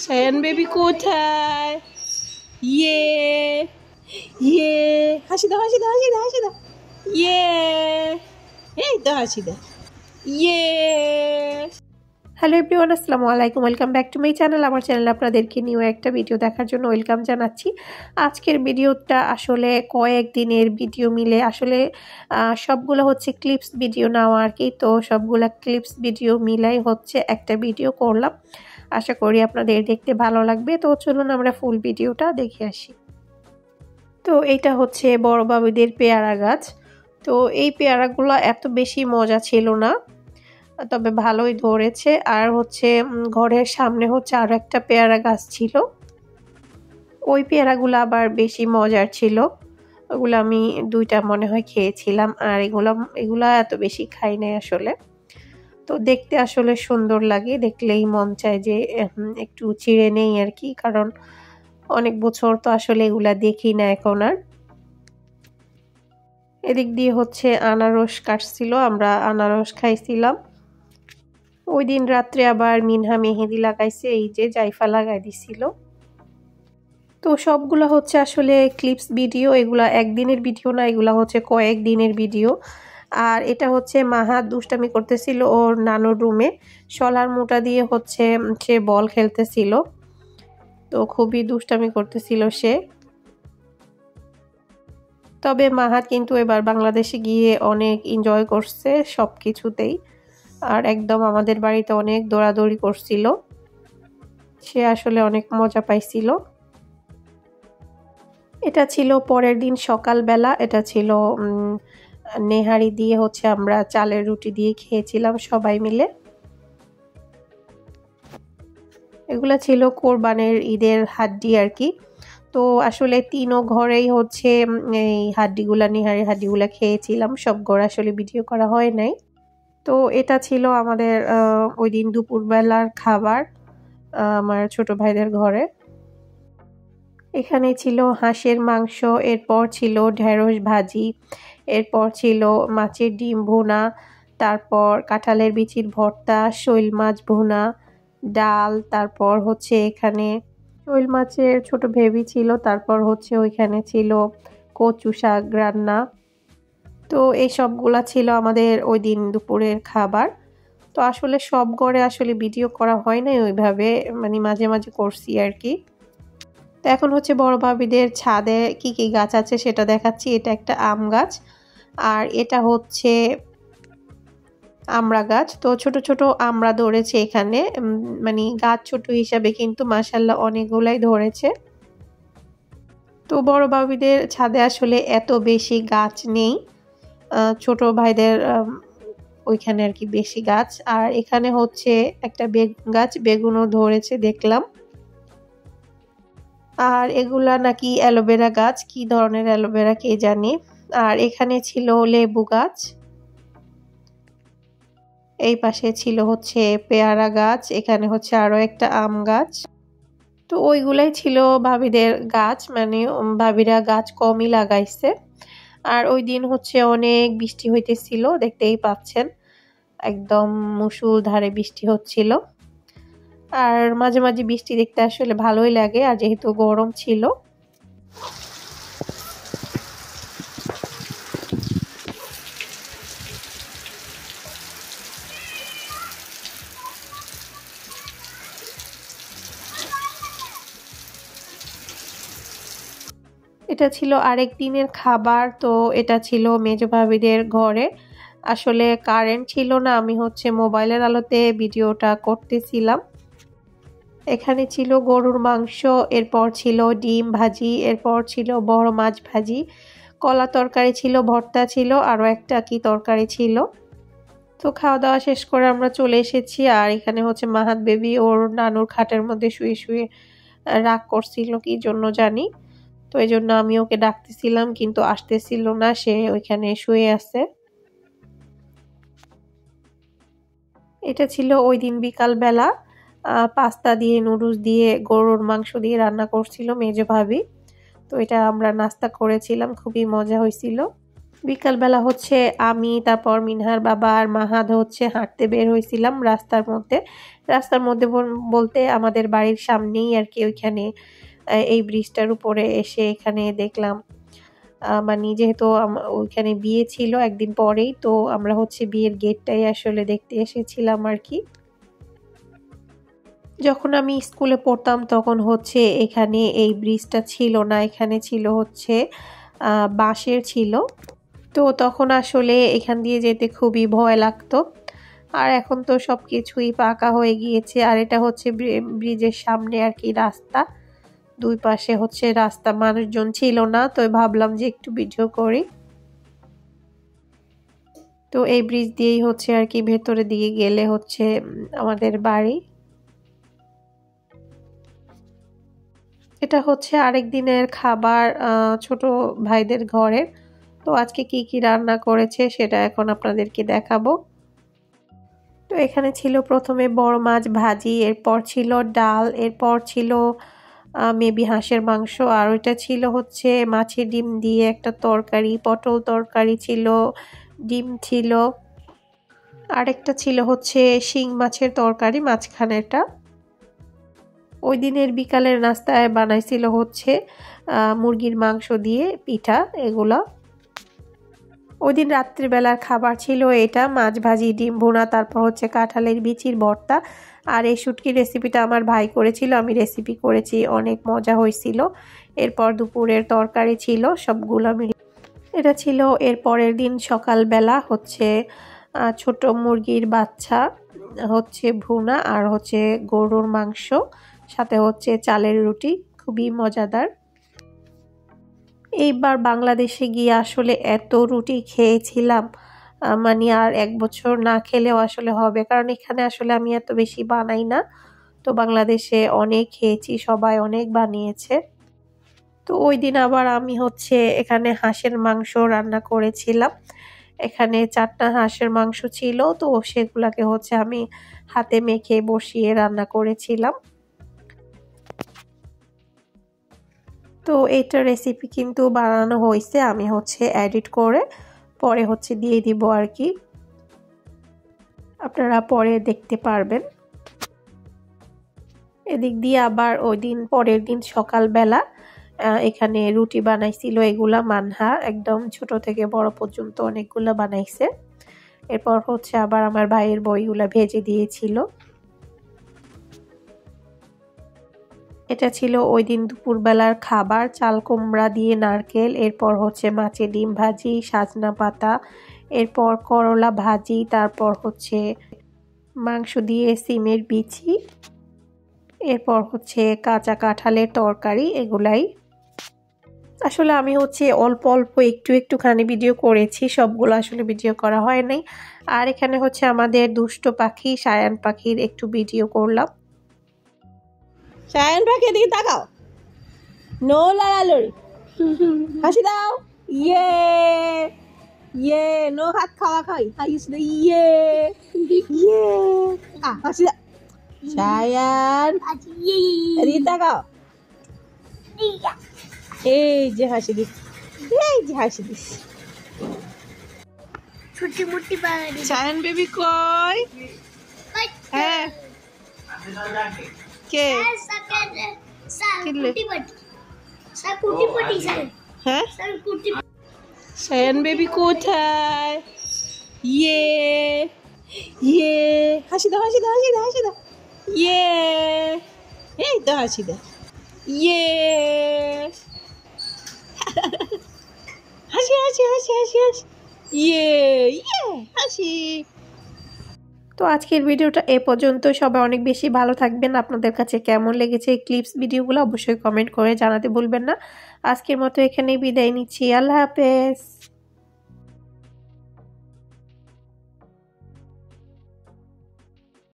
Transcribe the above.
Sayan baby কোথায়? ইয়ে ইয়ে, হাসি দাও হাসি দাও হাসি দাও হাসি দাও। ইয়ে, এই তো হাসি দাও। ইয়ে। হ্যালো এভরিওয়ান, আসসালামু আলাইকুম, welcome back to my channel. আমার চ্যানেলে আপনাদেরকে নিউ একটা ভিডিও দেখার জন্য ওয়েলকাম জানাচ্ছি। আজকের ভিডিওটা আসলে কয়েকদিনের ভিডিও মিলে আসলে সবগুলো হচ্ছে ক্লিপস ভিডিও নেওয়া আর কি। তো সবগুলা ক্লিপস ভিডিও মিলাই হচ্ছে একটা ভিডিও করলাম। আশা করি আপনাদের দেখতে ভালো লাগবে। তো চলুন আমরা ফুল ভিডিওটা দেখে আসি। তো এইটা হচ্ছে বড় বাবুদের পেয়ারা গাছ। তো এই পেয়ারাগুলো এত বেশি মজা ছিল না, তবে ভালোই ধরেছে। আর হচ্ছে ঘরের সামনে হচ্ছে আরো একটা পেয়ারা গাছ ছিল, ওই পেয়ারাগুলো আবার বেশি মজার ছিল। ওগুলো আমি দুইটা মনে হয় খেয়েছিলাম, আর এগুলা এত বেশি খাই নাই আসলে। তো দেখতে আসলে সুন্দর লাগে, দেখলেই মন চায় যে একটু ছিঁড়ে নেই আর কি, কারণ অনেক বছর তো আসলে এগুলা দেখি না এখন আর। এদিক দিয়ে হচ্ছে আনারস কাটছিল, আমরা আনারস খাইছিলাম। ওই দিন রাত্রে আবার মিনহা মেহেদি লাগাইছে, এই যে জাইফা লাগাই দিছিল। তো সবগুলা হচ্ছে আসলে ক্লিপস ভিডিও, এগুলা একদিনের ভিডিও না, এগুলা হচ্ছে কয়েকদিনের ভিডিও। আর এটা হচ্ছে মাহাত দুষ্টামি করতেছিল ওর নানুর রুমে, শলার মোটা দিয়ে হচ্ছে সে বল খেলতেছিল। তো খুবই দুষ্টামি করতেছিল সে। তবে মাহাত কিন্তু এবার বাংলাদেশে গিয়ে অনেক এনজয় করছে সব কিছুতেই, আর একদম আমাদের বাড়িতে অনেক দৌড়াদৌড়ি করছিল, সে আসলে অনেক মজা পাইছিল। এটা ছিল পরের দিন সকালবেলা, এটা ছিল নেহারি দিয়ে হচ্ছে আমরা চালের রুটি দিয়ে খেয়েছিলাম সবাই মিলে। এগুলা ছিল কোরবানের ঈদের হাড্ডি আর কি। তো আসলে তিনও ঘরেই হচ্ছে এই হাড্ডিগুলা, নেহারি হাড্ডিগুলা খেয়েছিলাম, সব ঘরে আসলে ভিডিও করা হয় নাই। তো এটা ছিল আমাদের ওই দিন দুপুরবেলার খাবার আমার ছোট ভাইদের ঘরে। এখানে ছিল হাঁসের মাংস, এরপর ছিল ঢেঁড়স ভাজি, এরপর ছিল মাছের ডিম ভুনা, তারপর কাঁঠালের বিচির ভর্তা, শৈল মাছ ভুনা, ডাল, তারপর হচ্ছে এখানে শৈল মাছের ছোট ভেবি ছিল, তারপর হচ্ছে ওইখানে ছিল কচু শাক রান্না। তো এই সবগুলা ছিল আমাদের ওই দিন দুপুরের খাবার। তো আসলে সব ঘরে আসলে ভিডিও করা হয় নাই ওইভাবে, মানে মাঝে মাঝে করছি আর কি। তো এখন হচ্ছে বড় ভাবিদের ছাদে কি কি গাছ আছে সেটা দেখাচ্ছি। এটা একটা আম গাছ, আর এটা হচ্ছে আমড়া গাছ। তো ছোট ছোট আমড়া ধরেছে এখানে, মানে গাছ ছোট হিসাবে কিন্তু মাশাআল্লাহ অনেকগুলাই ধরেছে। তো বড় ভাবিদের ছাদে আসলে এত বেশি গাছ নেই, ছোট ভাইদের ওইখানে আর কি বেশি গাছ। আর এখানে হচ্ছে একটা বেগুন গাছ, বেগুনও ধরেছে দেখলাম। আর এগুলা নাকি অ্যালোভেরা গাছ, কি ধরনের অ্যালোভেরা কে জানে। আর এখানে ছিল লেবু গাছ, এই পাশে ছিল হচ্ছে পেয়ারা গাছ, এখানে হচ্ছে আরো একটা আম গাছ। তো ওইগুলাই ছিল ভাবিদের গাছ, মানে ভাবিরা গাছ কমই লাগাইছে। আর ওই দিন হচ্ছে অনেক বৃষ্টি হইতেছিল, দেখতেই পাচ্ছেন একদম মুষলধারে বৃষ্টি হচ্ছিল। আর মাঝে মাঝে বৃষ্টি দেখতে আসলে ভালোই লাগে, আর যেহেতু গরম ছিল। এটা ছিল আরেক দিনের খাবার। তো এটা ছিল মেজো ভাবিদের ঘরে, আসলে কারেন্ট ছিল না, আমি হচ্ছে মোবাইলের আলোতে ভিডিওটা করতেছিলাম। এখানে ছিল গরুর মাংস, এরপর ছিল ডিম ভাজি, এরপর ছিল বড় মাছ ভাজি, কলা তরকারি ছিল, ভর্তা ছিল, আরও একটা কি তরকারি ছিল। তো খাওয়া দাওয়া শেষ করে আমরা চলে এসেছি। আর এখানে হচ্ছে মাহাত বেবি ওর নানুর খাটের মধ্যে শুয়ে শুয়ে রাগ করছিল কি জন্য জানি। তো এই জন্য আমি ওকে ডাকতেছিলাম কিন্তু আসতেছিল না, সে ওইখানে শুয়ে আছে। এটা ছিল ওই দিন বিকাল বেলা, পাস্তা দিয়ে নুডলস দিয়ে গরুর মাংস দিয়ে রান্না করছিল মেজো ভাবি। তো এটা আমরা নাস্তা করেছিলাম, খুবই মজা হয়েছিল। বিকালবেলা হচ্ছে আমি, তারপর মিনহার বাবা আর মাহাদ হচ্ছে হাঁটতে বের হয়েছিলাম রাস্তার মধ্যে বলতে আমাদের বাড়ির সামনেই আর কি। ওইখানে এই ব্রিজটার উপরে এসে এখানে দেখলাম মানে যেহেতু ওইখানে বিয়ে ছিল একদিন পরেই, তো আমরা হচ্ছে বিয়ের গেটটাই আসলে দেখতে এসেছিলাম আর কি। যখন আমি স্কুলে পড়তাম তখন হচ্ছে এখানে এই ব্রিজটা ছিল না, এখানে ছিল হচ্ছে বাঁশের ছিল। তো তখন আসলে এখান দিয়ে যেতে খুবই ভয় লাগতো। আর এখন তো সব কিছুই পাকা হয়ে গিয়েছে। আর এটা হচ্ছে ব্রিজের সামনে আর কি রাস্তা, দুই পাশে হচ্ছে রাস্তা, মানুষজন ছিল না, তো ভাবলাম যে একটু ভিডিও করি। তো এই ব্রিজ দিয়েই হচ্ছে আর কি ভেতরে দিকে গেলে হচ্ছে আমাদের বাড়ি। এটা হচ্ছে আরেক দিনের খাবার ছোট ভাইদের ঘরের। তো আজকে কি কি রান্না করেছে সেটা এখন আপনাদেরকে দেখাবো। তো এখানে ছিল প্রথমে বড় মাছ ভাজি, এরপর ছিল ডাল, এরপর ছিল মেবি হাঁসের মাংস, আর ওইটা ছিল হচ্ছে মাছের ডিম দিয়ে একটা তরকারি, পটল তরকারি ছিল, ডিম ছিল, আরেকটা ছিল হচ্ছে শিং মাছের তরকারি মাঝখানেরটা। ওই দিনের বিকালের নাস্তায় বানাইছিল হচ্ছে মুরগির মাংস দিয়ে পিঠা এগুলা। ওই দিন রাত্রিবেলার খাবার ছিল এটা মাছ ভাজি, ডিম ভুনা, তারপর হচ্ছে কাঁঠালের বিচির ভর্তা। আর এই শুটকির রেসিপিটা আমার ভাই করেছিল, আমি রেসিপি করেছি, অনেক মজা হয়েছিল। এরপর দুপুরের তরকারি ছিল সবগুলো মিলে। এটা ছিল এর পরের দিন সকালবেলা হচ্ছে ছোট মুরগির বাচ্চা হচ্ছে ভুনা, আর হচ্ছে গরুর মাংস, সাথে হচ্ছে চালের রুটি, খুবই মজাদার। এইবার বাংলাদেশে গিয়ে আসলে এত রুটি খেয়েছিলাম, মানে আর 1 বছর না খেলেও আসলে হবে, কারণ এখানে আসলে আমি এত বেশি বানাই না। তো বাংলাদেশে অনেক খেয়েছি, সবাই অনেক বানিয়েছে। তো ওই দিন আবার আমি হচ্ছে এখানে হাঁসের মাংস রান্না করেছিলাম। এখানে 4টা হাঁসের মাংস ছিল, তো সেগুলাকে হচ্ছে আমি হাতে মেখে বসিয়ে রান্না করেছিলাম। তো এইটা রেসিপি কিন্তু বানানো হয়েছে, আমি হচ্ছে এডিট করে পরে হচ্ছে দিয়ে দিব আর কি, আপনারা পরে দেখতে পারবেন। এদিক দিয়ে আবার ওই দিন পরের দিন সকালবেলা এখানে রুটি বানাইছিল, এগুলা মানহা একদম ছোট থেকে বড় পর্যন্ত অনেকগুলা বানাইছে। এরপর হচ্ছে আবার আমার ভাইয়ের বইগুলা ভেজে দিয়েছিল। এটা ছিল ওই দিন দুপুরবেলার খাবার, চাল কুমড়া দিয়ে নারকেল, এরপর হচ্ছে মাছের ডিম ভাজি, সাজনা পাতা, এরপর করলা ভাজি, তারপর হচ্ছে মাংস দিয়ে সিমের বিচি, এরপর হচ্ছে কাঁচা কাঁঠালের তরকারি, এগুলাই। আসলে আমি হচ্ছে অল্প অল্প একটুখানি ভিডিও করেছি, সবগুলো আসলে ভিডিও করা হয় নাই। আর এখানে হচ্ছে আমাদের দুষ্ট পাখি সায়ান পাখির একটু ভিডিও করলাম। সায়ান পাখি এদিকে তাকাও, নো লড়ালড়ি, হাসি দাও, ইয়ে ইয়ে, নো হাত খাওয়া খাই, ইয়ে ইয়ে, হাসি দাও সায়ান, এদিকে তাকাও, এই যে হাসি দিস, এই যে হাসি দিস। সায়ান বেবি কই? হ্যাঁ কে? হ্যাঁ সায়ান বেবি কোথায়? ইয়ে ইয়ে, হাসি দাও, হাসি দাও, হাসি দাও, হাসি দাও, ইয়ে, এই তো হাসি দাও, ইয়ে, হাসি হাসি হাসি হাসি হাসি, ইয়ে ইয়ে, হাসি। তো আজকের ভিডিওটা এ পর্যন্ত। সবাই অনেক বেশি ভালো থাকবেন। আপনাদের কাছে কেমন লেগেছে এই ক্লিপস ভিডিওগুলো অবশ্যই কমেন্ট করে জানাতে ভুলবেন না। আজকের মতো এখানেই বিদায় নিচ্ছি। আল্লাহ হাফেজ।